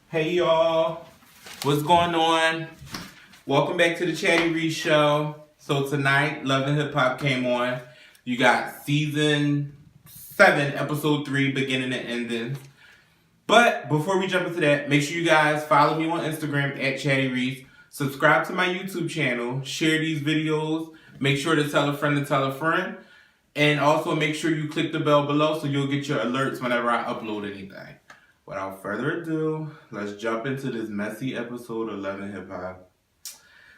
Hey y'all, what's going on? Welcome back to the Chatty Reese Show. So tonight, Love and Hip Hop came on. You got season 7, episode 3, beginning and ending. But before we jump into that, make sure you guys follow me on Instagram at Chatty Reese. Subscribe to my YouTube channel. Share these videos. Make sure to tell a friend to tell a friend. And also make sure you click the bell below so you'll get your alerts whenever I upload anything. Without further ado, let's jump into this messy episode of Love and Hip Hop.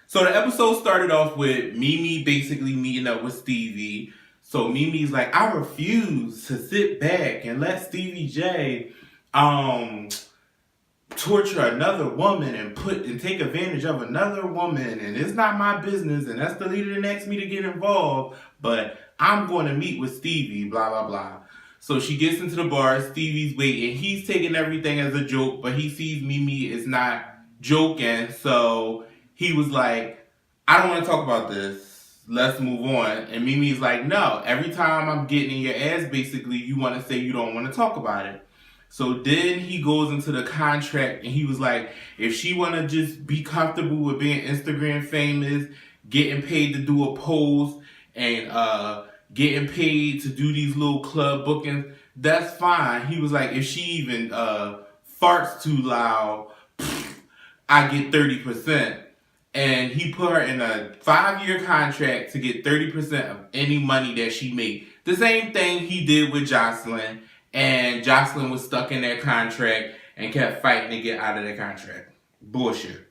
So the episode started off with Mimi basically meeting up with Stevie. So Mimi's like, I refuse to sit back and let Stevie J torture another woman and take advantage of another woman, and it's not my business, and that's the leader that asked me to get involved, but I'm going to meet with Stevie, blah blah blah. So she gets into the bar, Stevie's waiting, he's taking everything as a joke, but he sees Mimi is not joking, so he was like, I don't want to talk about this, let's move on. And Mimi's like, no, every time I'm getting in your ass, basically, you want to say you don't want to talk about it. So then he goes into the contract and he was like, if she want to just be comfortable with being Instagram famous, getting paid to do a post, and getting paid to do these little club bookings, that's fine. He was like, if she even farts too loud, I get 30%. And he put her in a 5-year contract to get 30% of any money that she made. The same thing he did with Jocelyn. And Jocelyn was stuck in that contract and kept fighting to get out of the contract. Bullshit.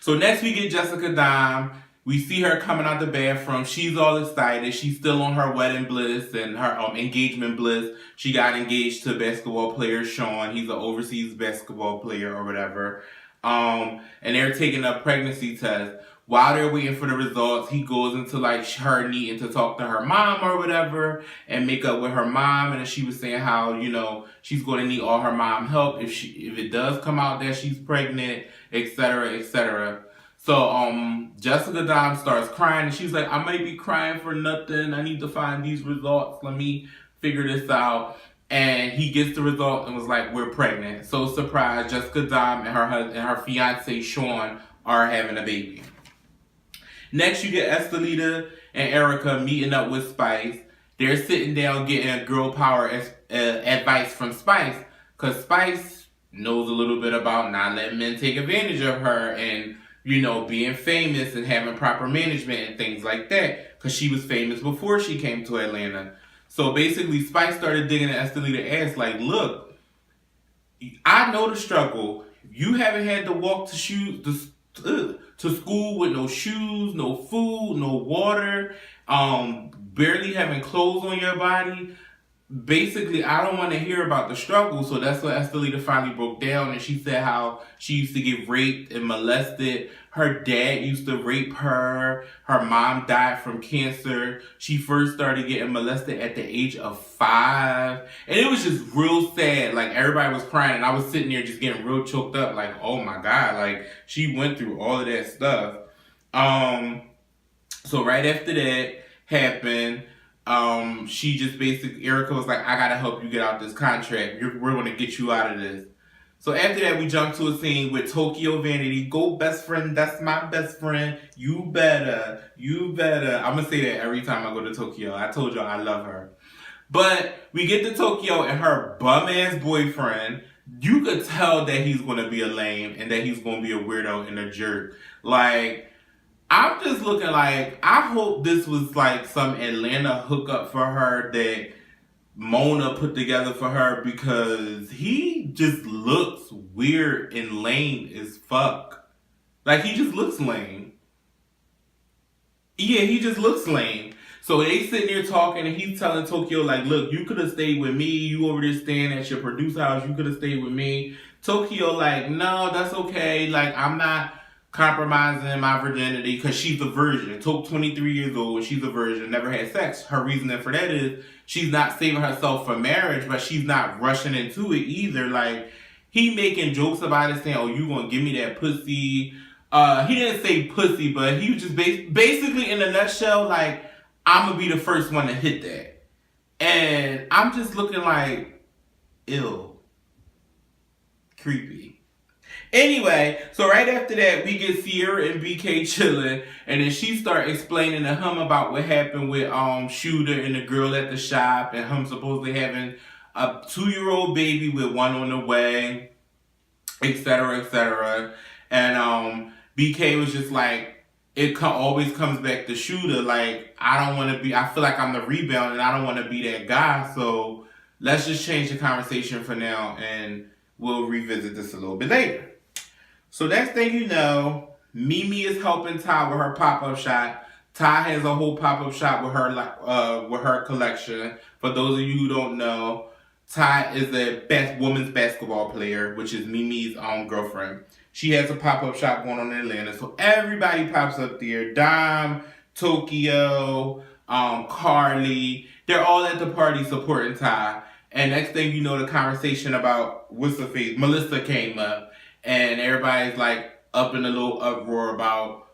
So next we get Jessica Dime. We see her coming out the bathroom. She's all excited. She's still on her wedding bliss and her engagement bliss. She got engaged to basketball player Sean. He's an overseas basketball player or whatever. And they're taking a pregnancy test. While they're waiting for the results, he goes into like her needing to talk to her mom or whatever and make up with her mom. And she was saying how, you know, she's going to need all her mom help if it does come out that she's pregnant, etc., etc. So Jessica Dime starts crying and she's like, I might be crying for nothing. I need to find these results. Let me figure this out. And he gets the result and was like, we're pregnant. So surprised, Jessica Dime and her husband and her fiance Sean are having a baby. Next, you get Estelita and Erica meeting up with Spice. They're sitting down getting girl power advice from Spice, because Spice knows a little bit about not letting men take advantage of her and, you know, being famous and having proper management and things like that, because she was famous before she came to Atlanta. So basically, Spice started digging at Estelita's ass like, look, I know the struggle. You haven't had to walk to school with no shoes, no food, no water, barely having clothes on your body. Basically, I don't want to hear about the struggle. So that's when Estelita finally broke down and she said how she used to get raped and molested. Her dad used to rape her. Her mom died from cancer. She first started getting molested at the age of 5. And it was just real sad. Like, everybody was crying and I was sitting there just getting real choked up. Like, oh my God, like, she went through all of that stuff. So right after that happened, she just basically, Erica was like, I gotta help you get out this contract. We're gonna get you out of this. So after that, we jump to a scene with Tokyo Vanity. Go best friend, that's my best friend. You better. I'm gonna say that every time I go to Tokyo. I told y'all I love her. But we get to Tokyo and her bum ass boyfriend. You could tell that he's gonna be a lame and that he's gonna be a weirdo and a jerk. Like, I'm just looking like, I hope this was like some Atlanta hookup for her that Mona put together for her, because he just looks weird and lame as fuck. Like, he just looks lame. Yeah, he just looks lame. So they sitting there talking and he's telling Tokyo like, look, you could have stayed with me. You over there staying at your producer house. You could have stayed with me. Tokyo like, no, that's okay. Like, I'm not compromising my virginity, because she's a virgin. Took 23 years old. She's a virgin. Never had sex. Her reasoning for that is she's not saving herself for marriage, but she's not rushing into it either. Like, he making jokes about it, saying, oh, you gonna give me that pussy. He didn't say pussy, but he was just basically in a nutshell, like, I'm gonna be the first one to hit that. And I'm just looking like, ew. Creepy. Anyway, so right after that, we get Sierra and BK chilling, and then she start explaining to him about what happened with Shooter and the girl at the shop, and him supposedly having a 2-year-old baby with one on the way, etc., etc. And BK was just like, always comes back to Shooter. Like, I don't want to be. I feel like I'm the rebound, and I don't want to be that guy. So let's just change the conversation for now, and we'll revisit this a little bit later. So next thing you know, Mimi is helping Ty with her pop-up shop. Ty has a whole pop-up shop with her collection. For those of you who don't know, Ty is a women's basketball player, which is Mimi's girlfriend. She has a pop-up shop going on in Atlanta, so everybody pops up there. Dom, Tokyo, Carly, they're all at the party supporting Ty. And next thing you know, the conversation about what's the face, Melissa came up. And everybody's like up in a little uproar about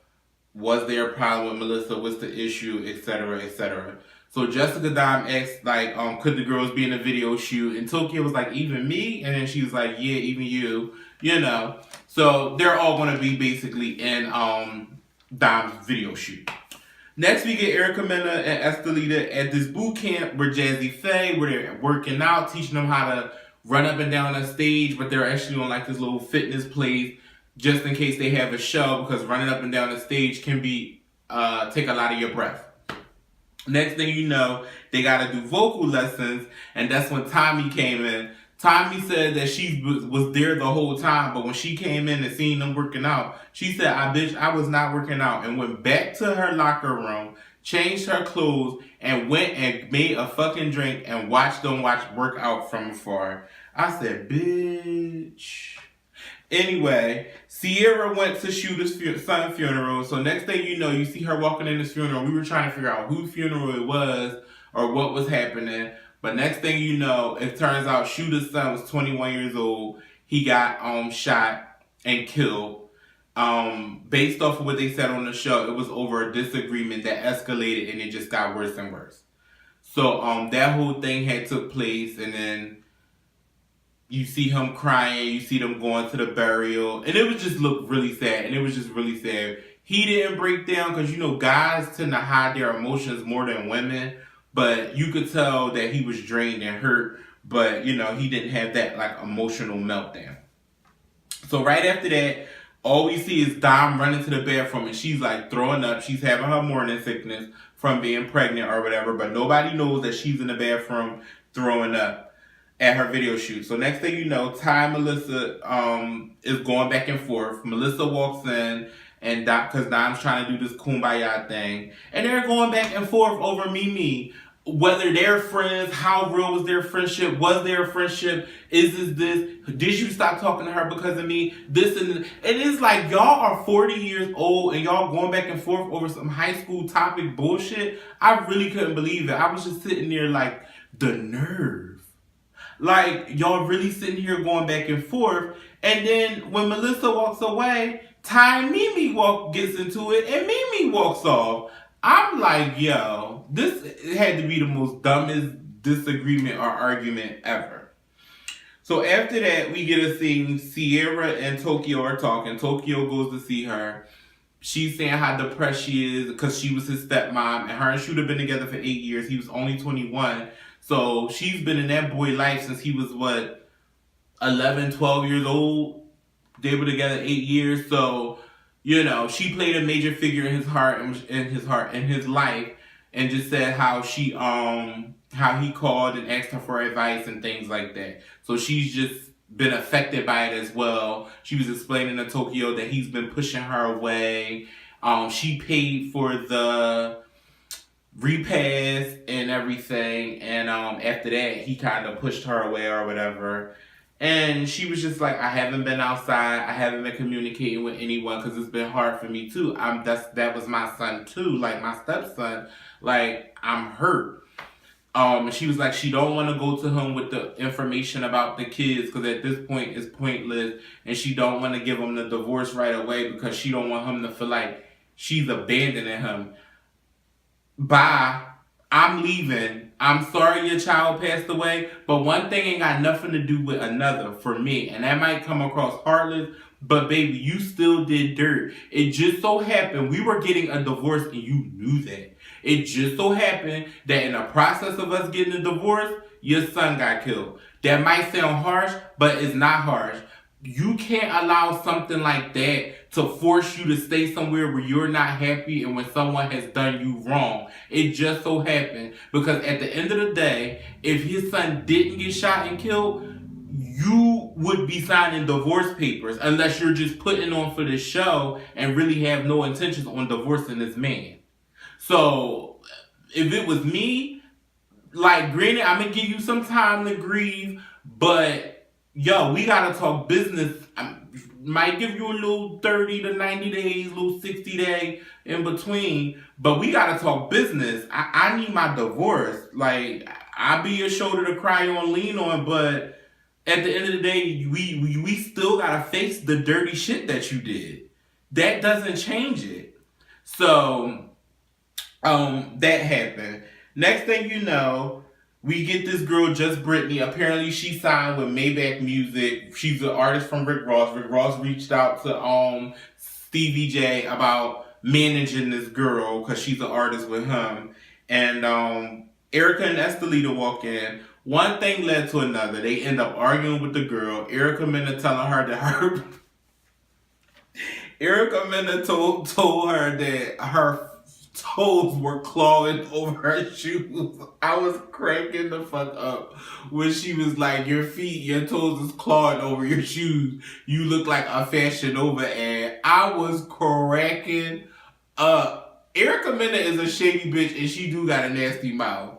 was there a problem with Melissa, what's the issue, etc., etc. So Jessica Dime asked like, could the girls be in a video shoot? And Tokyo was like, even me? And then she was like, yeah, even you, you know. So they're all gonna be basically in Dime's video shoot. Next, we get Erica Mena and Estelita at this boot camp where Jazzy Faye, where they're working out, teaching them how to run up and down the stage, but they're actually on like this little fitness place just in case they have a show, because running up and down the stage can be take a lot of your breath. Next thing you know, they got to do vocal lessons, and that's when Tommy came in. Tommy said that she was there the whole time, but when she came in and seen them working out, she said, I was not working out," and went back to her locker room, changed her clothes, and went and made a fucking drink and watched them work out from afar. I said, bitch. Anyway, Sierra went to Shooter's son's funeral. So next thing you know, you see her walking in this funeral. We were trying to figure out whose funeral it was or what was happening. But next thing you know, it turns out Shooter's son was 21 years old. He got shot and killed. Based off of what they said on the show, it was over a disagreement that escalated and it just got worse and worse. So that whole thing had took place, and then you see him crying, you see them going to the burial, and it would just look really sad, and it was just really sad. He didn't break down because, you know, guys tend to hide their emotions more than women, but you could tell that he was drained and hurt, but, you know, he didn't have that, like, emotional meltdown. So right after that, all we see is Dom running to the bathroom, and she's, like, throwing up. She's having her morning sickness from being pregnant or whatever, but nobody knows that she's in the bathroom throwing up at her video shoot. So next thing you know, Ty and Melissa is going back and forth. Melissa walks in, and because Dom's trying to do this kumbaya thing, and they're going back and forth over Mimi. Whether they're friends, how real was their friendship? Was there a friendship? Is this? Did you stop talking to her because of me? This and it is like y'all are 40 years old and y'all going back and forth over some high school topic bullshit. I really couldn't believe it. I was just sitting there like, the nerve. Like, y'all really sitting here going back and forth. And then when Melissa walks away, Ty and Mimi gets into it, and Mimi walks off. I'm like, yo, this had to be the most dumbest disagreement or argument ever. So after that, we get a scene. Sierra and Tokyo are talking. Tokyo goes to see her. She's saying how depressed she is because she was his stepmom, and her and Shooter been together for 8 years. He was only 21. So she's been in that boy life since he was, 11, 12 years old. They were together 8 years. So, you know, she played a major figure in his heart and in his life, and just said how he called and asked her for advice and things like that. So she's just been affected by it as well. She was explaining to Tokyo that he's been pushing her away. She paid for the repast and everything, and after that he kind of pushed her away or whatever, and she was just like, I haven't been outside, I haven't been communicating with anyone because it's been hard for me too. That was my son too, like my stepson, like I'm hurt. And she was like, she don't want to go to him with the information about the kids because at this point it's pointless, and she don't want to give him the divorce right away because she don't want him to feel like she's abandoning him. Bye. I'm leaving. I'm sorry your child passed away, but one thing ain't got nothing to do with another for me. And that might come across heartless, but baby, you still did dirt. It just so happened we were getting a divorce and you knew that. It just so happened that in the process of us getting a divorce, your son got killed. That might sound harsh, but it's not harsh. You can't allow something like that to force you to stay somewhere where you're not happy and when someone has done you wrong. It just so happened. Because at the end of the day, if his son didn't get shot and killed, you would be signing divorce papers unless you're just putting on for the show and really have no intentions on divorcing this man. So, if it was me, like, granted, I'm going to give you some time to grieve, but, yo, we got to talk business. I might give you a little 30 to 90 days, a little 60 day in between, but we got to talk business. I need my divorce. Like, I'll be your shoulder to cry on, lean on, but at the end of the day, we still got to face the dirty shit that you did. That doesn't change it. So, that happened. Next thing you know, we get this girl, Just Brittany. Apparently, she signed with Maybach Music. She's an artist from Rick Ross. Rick Ross reached out to Stevie J about managing this girl because she's an artist with him. And Erica and Estelita walk in. One thing led to another. They end up arguing with the girl. Erica Mena telling her that Erica Mena told her that her toes were clawing over her shoes. I was cracking the fuck up when she was like, your toes is clawing over your shoes. You look like a Fashion Nova ad. I was cracking up. Erica Mena is a shady bitch and she do got a nasty mouth.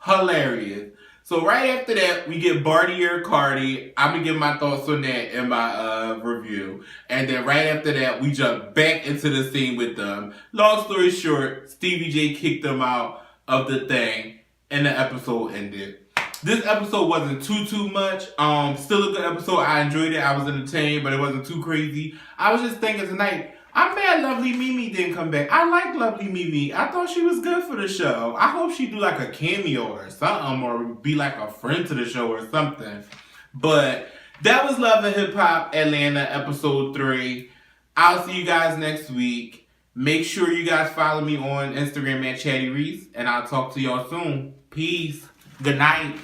Hilarious. So right after that, we get Bartier Cardi. I'm going to give my thoughts on that in my review. And then right after that, we jump back into the scene with them. Long story short, Stevie J kicked them out of the thing and the episode ended. This episode wasn't too much. Still a good episode. I enjoyed it. I was entertained, but it wasn't too crazy. I was just thinking tonight, I'm mad Lovely Mimi didn't come back. I like Lovely Mimi. I thought she was good for the show. I hope she do like a cameo or something or be like a friend to the show or something. But that was Love and Hip Hop Atlanta episode 3. I'll see you guys next week. Make sure you guys follow me on Instagram at Chatty Reese. And I'll talk to y'all soon. Peace. Good night.